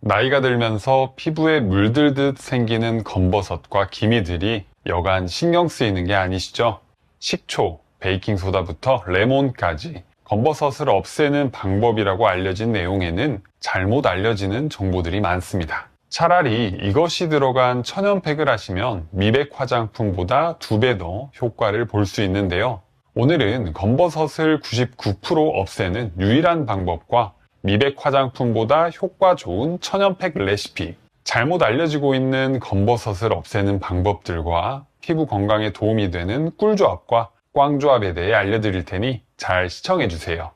나이가 들면서 피부에 물들듯 생기는 검버섯과 기미들이 여간 신경 쓰이는 게 아니시죠? 식초, 베이킹소다부터 레몬까지 검버섯을 없애는 방법이라고 알려진 내용에는 잘못 알려지는 정보들이 많습니다. 차라리 이것이 들어간 천연팩을 하시면 미백 화장품보다 2배 더 효과를 볼 수 있는데요. 오늘은 검버섯을 99% 없애는 유일한 방법과 미백 화장품보다 효과 좋은 천연팩 레시피, 잘못 알려지고 있는 검버섯을 없애는 방법들과 피부 건강에 도움이 되는 꿀조합과 꽝조합에 대해 알려드릴 테니 잘 시청해주세요.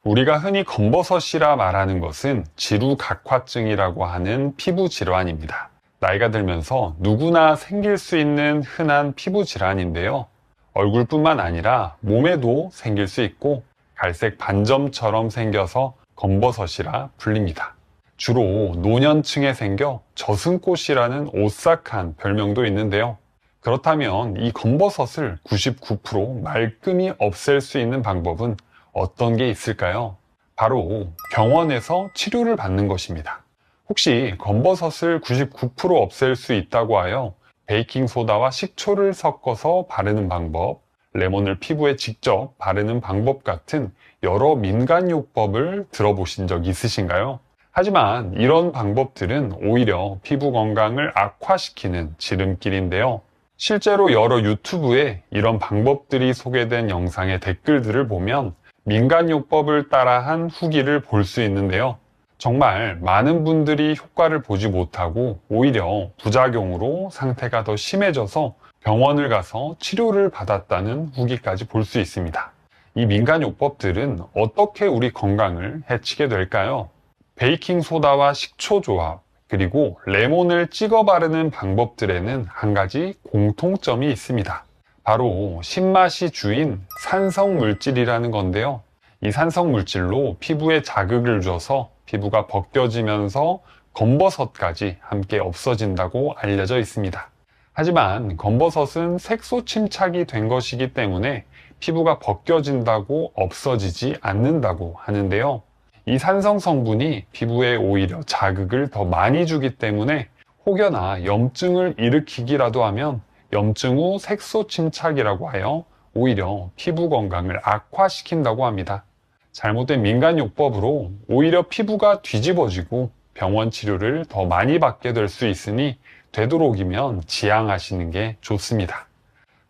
우리가 흔히 검버섯이라 말하는 것은 지루각화증이라고 하는 피부 질환입니다. 나이가 들면서 누구나 생길 수 있는 흔한 피부 질환인데요. 얼굴뿐만 아니라 몸에도 생길 수 있고 갈색 반점처럼 생겨서 검버섯이라 불립니다. 주로 노년층에 생겨 저승꽃이라는 오싹한 별명도 있는데요. 그렇다면 이 검버섯을 99% 말끔히 없앨 수 있는 방법은 어떤 게 있을까요? 바로 병원에서 치료를 받는 것입니다. 혹시 검버섯을 99% 없앨 수 있다고 하여 베이킹소다와 식초를 섞어서 바르는 방법, 레몬을 피부에 직접 바르는 방법 같은 여러 민간요법을 들어보신 적 있으신가요? 하지만 이런 방법들은 오히려 피부 건강을 악화시키는 지름길인데요. 실제로 여러 유튜브에 이런 방법들이 소개된 영상의 댓글들을 보면 민간요법을 따라한 후기를 볼 수 있는데요. 정말 많은 분들이 효과를 보지 못하고 오히려 부작용으로 상태가 더 심해져서 병원을 가서 치료를 받았다는 후기까지 볼 수 있습니다. 이 민간요법들은 어떻게 우리 건강을 해치게 될까요? 베이킹소다와 식초 조합, 그리고 레몬을 찍어 바르는 방법들에는 한 가지 공통점이 있습니다. 바로 신맛이 주인 산성물질이라는 건데요. 이 산성물질로 피부에 자극을 줘서 피부가 벗겨지면서 검버섯까지 함께 없어진다고 알려져 있습니다. 하지만 검버섯은 색소 침착이 된 것이기 때문에 피부가 벗겨진다고 없어지지 않는다고 하는데요. 이 산성 성분이 피부에 오히려 자극을 더 많이 주기 때문에 혹여나 염증을 일으키기라도 하면 염증 후 색소 침착이라고 하여 오히려 피부 건강을 악화시킨다고 합니다. 잘못된 민간요법으로 오히려 피부가 뒤집어지고 병원 치료를 더 많이 받게 될 수 있으니 되도록이면 지양하시는 게 좋습니다.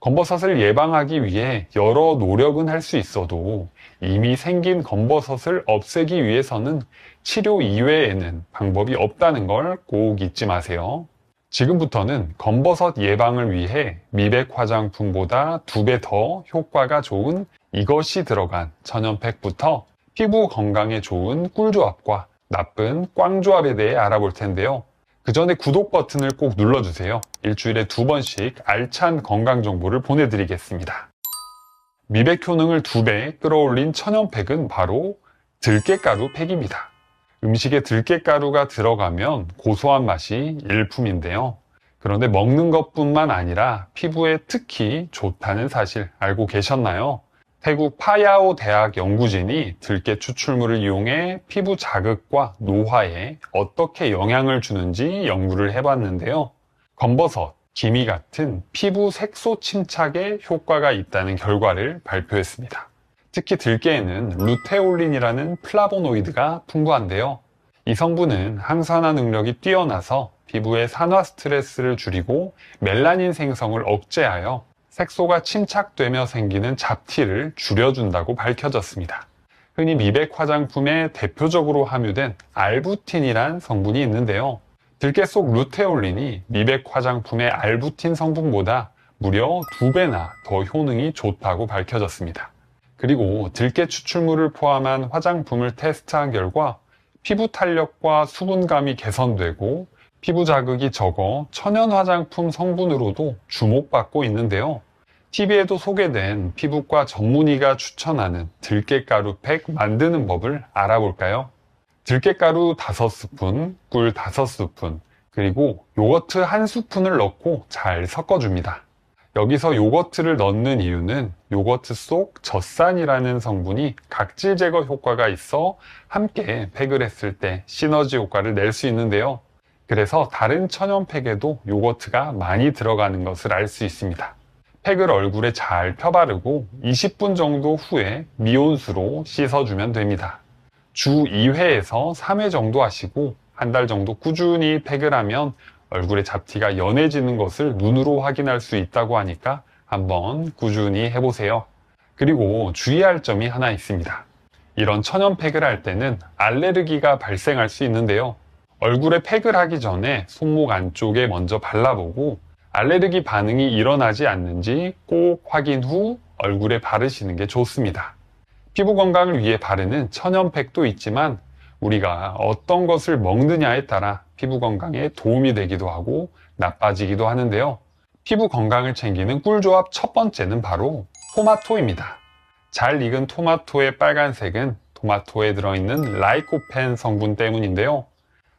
검버섯을 예방하기 위해 여러 노력은 할 수 있어도 이미 생긴 검버섯을 없애기 위해서는 치료 이외에는 방법이 없다는 걸 꼭 잊지 마세요. 지금부터는 검버섯 예방을 위해 미백 화장품보다 2배 더 효과가 좋은 이것이 들어간 천연팩부터 피부 건강에 좋은 꿀조합과 나쁜 꽝조합에 대해 알아볼 텐데요. 그 전에 구독 버튼을 꼭 눌러주세요. 일주일에 2번씩 알찬 건강 정보를 보내드리겠습니다. 미백 효능을 2배 끌어올린 천연팩은 바로 들깨가루 팩입니다. 음식에 들깨가루가 들어가면 고소한 맛이 일품인데요. 그런데 먹는 것뿐만 아니라 피부에 특히 좋다는 사실 알고 계셨나요? 태국 파야오 대학 연구진이 들깨 추출물을 이용해 피부 자극과 노화에 어떻게 영향을 주는지 연구를 해봤는데요. 검버섯, 기미 같은 피부 색소 침착에 효과가 있다는 결과를 발표했습니다. 특히 들깨에는 루테올린이라는 플라보노이드가 풍부한데요. 이 성분은 항산화 능력이 뛰어나서 피부의 산화 스트레스를 줄이고 멜라닌 생성을 억제하여 색소가 침착되며 생기는 잡티를 줄여준다고 밝혀졌습니다. 흔히 미백 화장품에 대표적으로 함유된 알부틴이란 성분이 있는데요. 들깨 속 루테올린이 미백 화장품의 알부틴 성분보다 무려 2배나 더 효능이 좋다고 밝혀졌습니다. 그리고 들깨 추출물을 포함한 화장품을 테스트한 결과 피부 탄력과 수분감이 개선되고 피부 자극이 적어 천연 화장품 성분으로도 주목받고 있는데요. TV에도 소개된 피부과 전문의가 추천하는 들깨가루 팩 만드는 법을 알아볼까요? 들깨가루 5스푼, 꿀 5스푼, 그리고 요거트 1스푼을 넣고 잘 섞어줍니다. 여기서 요거트를 넣는 이유는 요거트 속 젖산이라는 성분이 각질 제거 효과가 있어 함께 팩을 했을 때 시너지 효과를 낼 수 있는데요. 그래서 다른 천연 팩에도 요거트가 많이 들어가는 것을 알 수 있습니다. 팩을 얼굴에 잘 펴바르고 20분 정도 후에 미온수로 씻어주면 됩니다. 주 2회에서 3회 정도 하시고 한 달 정도 꾸준히 팩을 하면 얼굴의 잡티가 연해지는 것을 눈으로 확인할 수 있다고 하니까 한번 꾸준히 해보세요. 그리고 주의할 점이 하나 있습니다. 이런 천연 팩을 할 때는 알레르기가 발생할 수 있는데요. 얼굴에 팩을 하기 전에 손목 안쪽에 먼저 발라보고 알레르기 반응이 일어나지 않는지 꼭 확인 후 얼굴에 바르시는 게 좋습니다. 피부 건강을 위해 바르는 천연 팩도 있지만 우리가 어떤 것을 먹느냐에 따라 피부 건강에 도움이 되기도 하고 나빠지기도 하는데요. 피부 건강을 챙기는 꿀조합 첫 번째는 바로 토마토입니다. 잘 익은 토마토의 빨간색은 토마토에 들어있는 라이코펜 성분 때문인데요.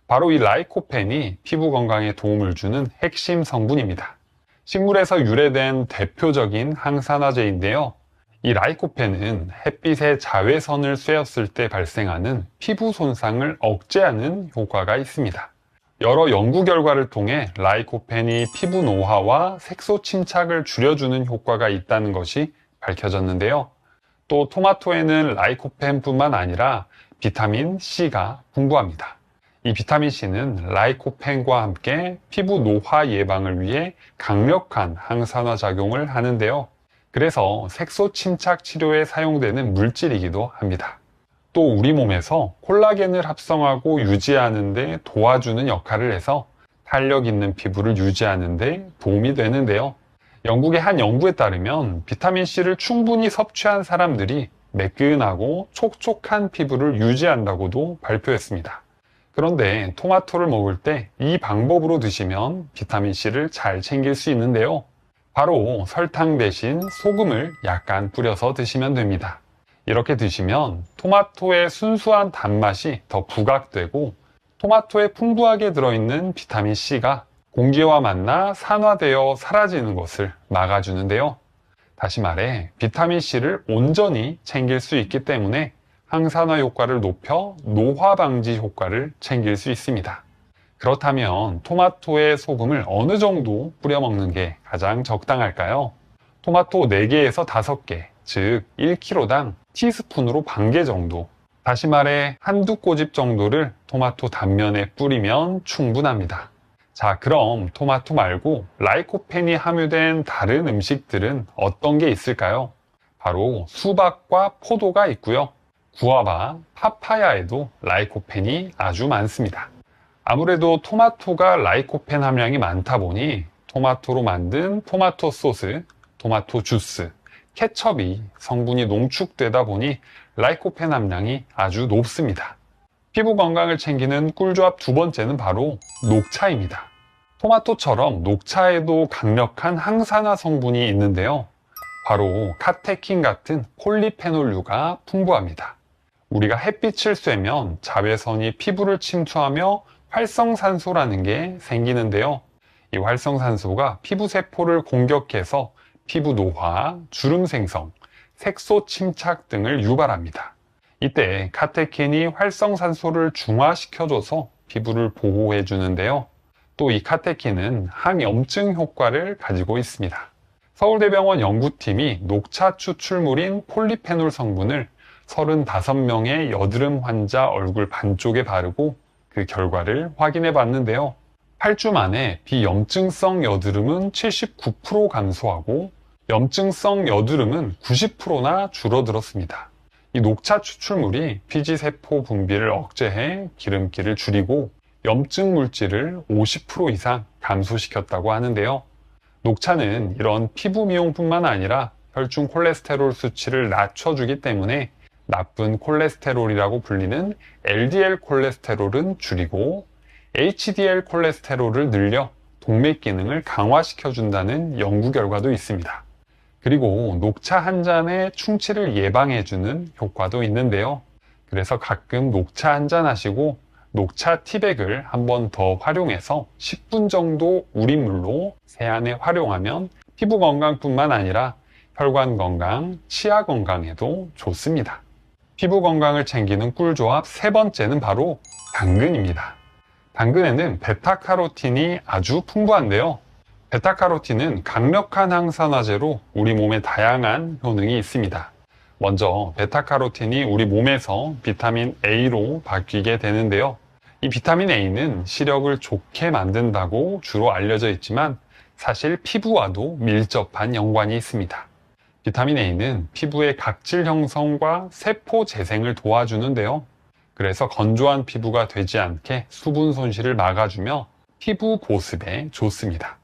바로 이 라이코펜이 피부 건강에 도움을 주는 핵심 성분입니다. 식물에서 유래된 대표적인 항산화제인데요. 이 라이코펜은 햇빛의 자외선을 쐬었을 때 발생하는 피부 손상을 억제하는 효과가 있습니다. 여러 연구 결과를 통해 라이코펜이 피부 노화와 색소 침착을 줄여주는 효과가 있다는 것이 밝혀졌는데요. 또 토마토에는 라이코펜뿐만 아니라 비타민 C가 풍부합니다. 이 비타민 C는 라이코펜과 함께 피부 노화 예방을 위해 강력한 항산화 작용을 하는데요. 그래서 색소 침착 치료에 사용되는 물질이기도 합니다. 또 우리 몸에서 콜라겐을 합성하고 유지하는 데 도와주는 역할을 해서 탄력 있는 피부를 유지하는 데 도움이 되는데요. 영국의 한 연구에 따르면 비타민C를 충분히 섭취한 사람들이 매끈하고 촉촉한 피부를 유지한다고도 발표했습니다. 그런데 토마토를 먹을 때 이 방법으로 드시면 비타민C를 잘 챙길 수 있는데요. 바로 설탕 대신 소금을 약간 뿌려서 드시면 됩니다. 이렇게 드시면 토마토의 순수한 단맛이 더 부각되고 토마토에 풍부하게 들어있는 비타민C가 공기와 만나 산화되어 사라지는 것을 막아주는데요. 다시 말해 비타민C를 온전히 챙길 수 있기 때문에 항산화 효과를 높여 노화 방지 효과를 챙길 수 있습니다. 그렇다면 토마토에 소금을 어느 정도 뿌려 먹는 게 가장 적당할까요? 토마토 4개에서 5개, 즉 1kg당 티스푼으로 반 개 정도, 다시 말해 한두 꼬집 정도를 토마토 단면에 뿌리면 충분합니다. 자, 그럼 토마토 말고 라이코펜이 함유된 다른 음식들은 어떤 게 있을까요? 바로 수박과 포도가 있고요. 구아바, 파파야에도 라이코펜이 아주 많습니다. 아무래도 토마토가 라이코펜 함량이 많다 보니 토마토로 만든 토마토 소스, 토마토 주스, 케첩이 성분이 농축되다 보니 라이코펜 함량이 아주 높습니다. 피부 건강을 챙기는 꿀조합 두 번째는 바로 녹차입니다. 토마토처럼 녹차에도 강력한 항산화 성분이 있는데요. 바로 카테킨 같은 폴리페놀류가 풍부합니다. 우리가 햇빛을 쐬면 자외선이 피부를 침투하며 활성산소라는 게 생기는데요. 이 활성산소가 피부세포를 공격해서 피부 노화, 주름 생성, 색소 침착 등을 유발합니다. 이때 카테킨이 활성산소를 중화시켜줘서 피부를 보호해 주는데요. 또 이 카테킨은 항염증 효과를 가지고 있습니다. 서울대병원 연구팀이 녹차 추출물인 폴리페놀 성분을 35명의 여드름 환자 얼굴 반쪽에 바르고 그 결과를 확인해 봤는데요. 8주 만에 비염증성 여드름은 79% 감소하고 염증성 여드름은 90%나 줄어들었습니다. 이 녹차 추출물이 피지세포 분비를 억제해 기름기를 줄이고 염증 물질을 50% 이상 감소시켰다고 하는데요. 녹차는 이런 피부 미용뿐만 아니라 혈중 콜레스테롤 수치를 낮춰주기 때문에 나쁜 콜레스테롤이라고 불리는 LDL 콜레스테롤은 줄이고 HDL 콜레스테롤을 늘려 동맥 기능을 강화시켜준다는 연구 결과도 있습니다. 그리고 녹차 한 잔에 충치를 예방해주는 효과도 있는데요. 그래서 가끔 녹차 한 잔 하시고 녹차 티백을 한 번 더 활용해서 10분 정도 우린 물로 세안에 활용하면 피부 건강뿐만 아니라 혈관 건강, 치아 건강에도 좋습니다. 피부 건강을 챙기는 꿀조합 세 번째는 바로 당근입니다. 당근에는 베타카로틴이 아주 풍부한데요. 베타카로틴은 강력한 항산화제로 우리 몸에 다양한 효능이 있습니다. 먼저 베타카로틴이 우리 몸에서 비타민 A로 바뀌게 되는데요. 이 비타민 A는 시력을 좋게 만든다고 주로 알려져 있지만 사실 피부와도 밀접한 연관이 있습니다. 비타민 A는 피부의 각질 형성과 세포 재생을 도와주는데요. 그래서 건조한 피부가 되지 않게 수분 손실을 막아주며 피부 보습에 좋습니다.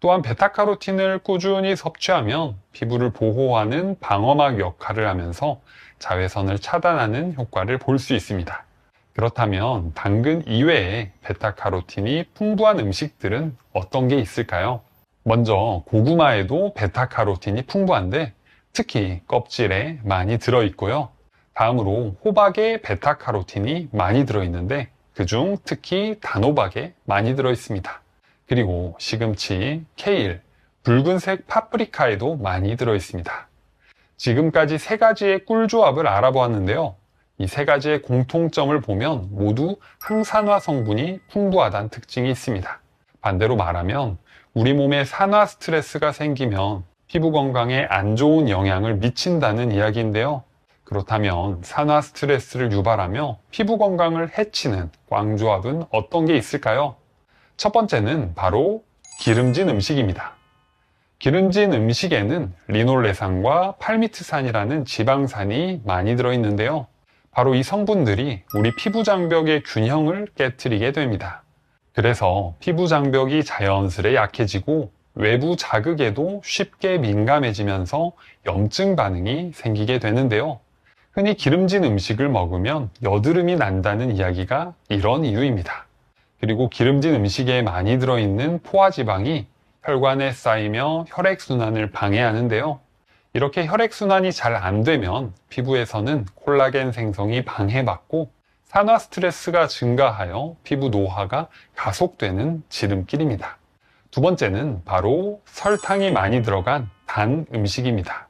또한 베타카로틴을 꾸준히 섭취하면 피부를 보호하는 방어막 역할을 하면서 자외선을 차단하는 효과를 볼 수 있습니다. 그렇다면 당근 이외에 베타카로틴이 풍부한 음식들은 어떤 게 있을까요? 먼저 고구마에도 베타카로틴이 풍부한데 특히 껍질에 많이 들어있고요. 다음으로 호박에 베타카로틴이 많이 들어있는데 그중 특히 단호박에 많이 들어있습니다. 그리고 시금치, 케일, 붉은색 파프리카에도 많이 들어있습니다. 지금까지 세 가지의 꿀조합을 알아보았는데요. 이 세 가지의 공통점을 보면 모두 항산화 성분이 풍부하다는 특징이 있습니다. 반대로 말하면 우리 몸에 산화 스트레스가 생기면 피부 건강에 안 좋은 영향을 미친다는 이야기인데요. 그렇다면 산화 스트레스를 유발하며 피부 건강을 해치는 꽝조합은 어떤 게 있을까요? 첫 번째는 바로 기름진 음식입니다. 기름진 음식에는 리놀레산과 팔미트산이라는 지방산이 많이 들어있는데요. 바로 이 성분들이 우리 피부 장벽의 균형을 깨트리게 됩니다. 그래서 피부 장벽이 자연스레 약해지고 외부 자극에도 쉽게 민감해지면서 염증 반응이 생기게 되는데요. 흔히 기름진 음식을 먹으면 여드름이 난다는 이야기가 이런 이유입니다. 그리고 기름진 음식에 많이 들어있는 포화지방이 혈관에 쌓이며 혈액순환을 방해하는데요. 이렇게 혈액순환이 잘 안 되면 피부에서는 콜라겐 생성이 방해받고 산화 스트레스가 증가하여 피부 노화가 가속되는 지름길입니다. 두 번째는 바로 설탕이 많이 들어간 단 음식입니다.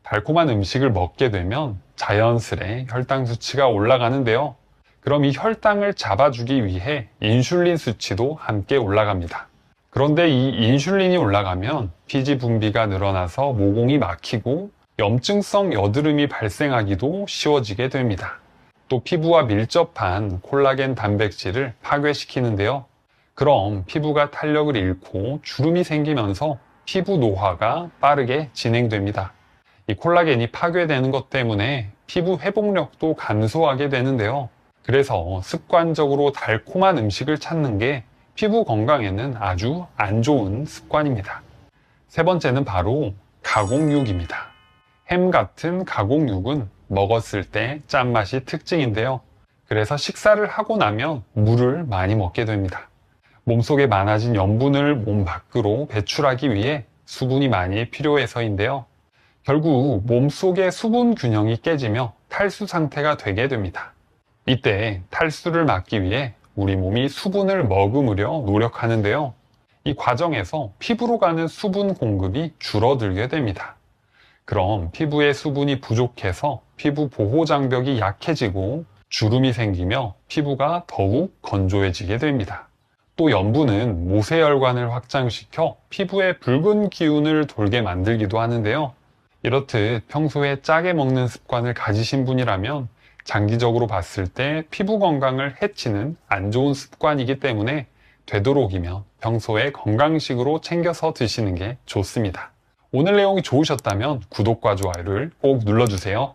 달콤한 음식을 먹게 되면 자연스레 혈당 수치가 올라가는데요. 그럼 이 혈당을 잡아주기 위해 인슐린 수치도 함께 올라갑니다. 그런데 이 인슐린이 올라가면 피지 분비가 늘어나서 모공이 막히고 염증성 여드름이 발생하기도 쉬워지게 됩니다. 또 피부와 밀접한 콜라겐 단백질을 파괴시키는데요. 그럼 피부가 탄력을 잃고 주름이 생기면서 피부 노화가 빠르게 진행됩니다. 이 콜라겐이 파괴되는 것 때문에 피부 회복력도 감소하게 되는데요. 그래서 습관적으로 달콤한 음식을 찾는 게 피부 건강에는 아주 안 좋은 습관입니다. 세 번째는 바로 가공육입니다. 햄 같은 가공육은 먹었을 때 짠맛이 특징인데요. 그래서 식사를 하고 나면 물을 많이 먹게 됩니다. 몸속에 많아진 염분을 몸 밖으로 배출하기 위해 수분이 많이 필요해서인데요. 결국 몸속의 수분 균형이 깨지며 탈수 상태가 되게 됩니다. 이때 탈수를 막기 위해 우리 몸이 수분을 머금으려 노력하는데요. 이 과정에서 피부로 가는 수분 공급이 줄어들게 됩니다. 그럼 피부에 수분이 부족해서 피부 보호 장벽이 약해지고 주름이 생기며 피부가 더욱 건조해지게 됩니다. 또 염분은 모세혈관을 확장시켜 피부에 붉은 기운을 돌게 만들기도 하는데요. 이렇듯 평소에 짜게 먹는 습관을 가지신 분이라면 장기적으로 봤을 때 피부 건강을 해치는 안 좋은 습관이기 때문에 되도록이면 평소에 건강식으로 챙겨서 드시는 게 좋습니다. 오늘 내용이 좋으셨다면 구독과 좋아요를 꼭 눌러주세요.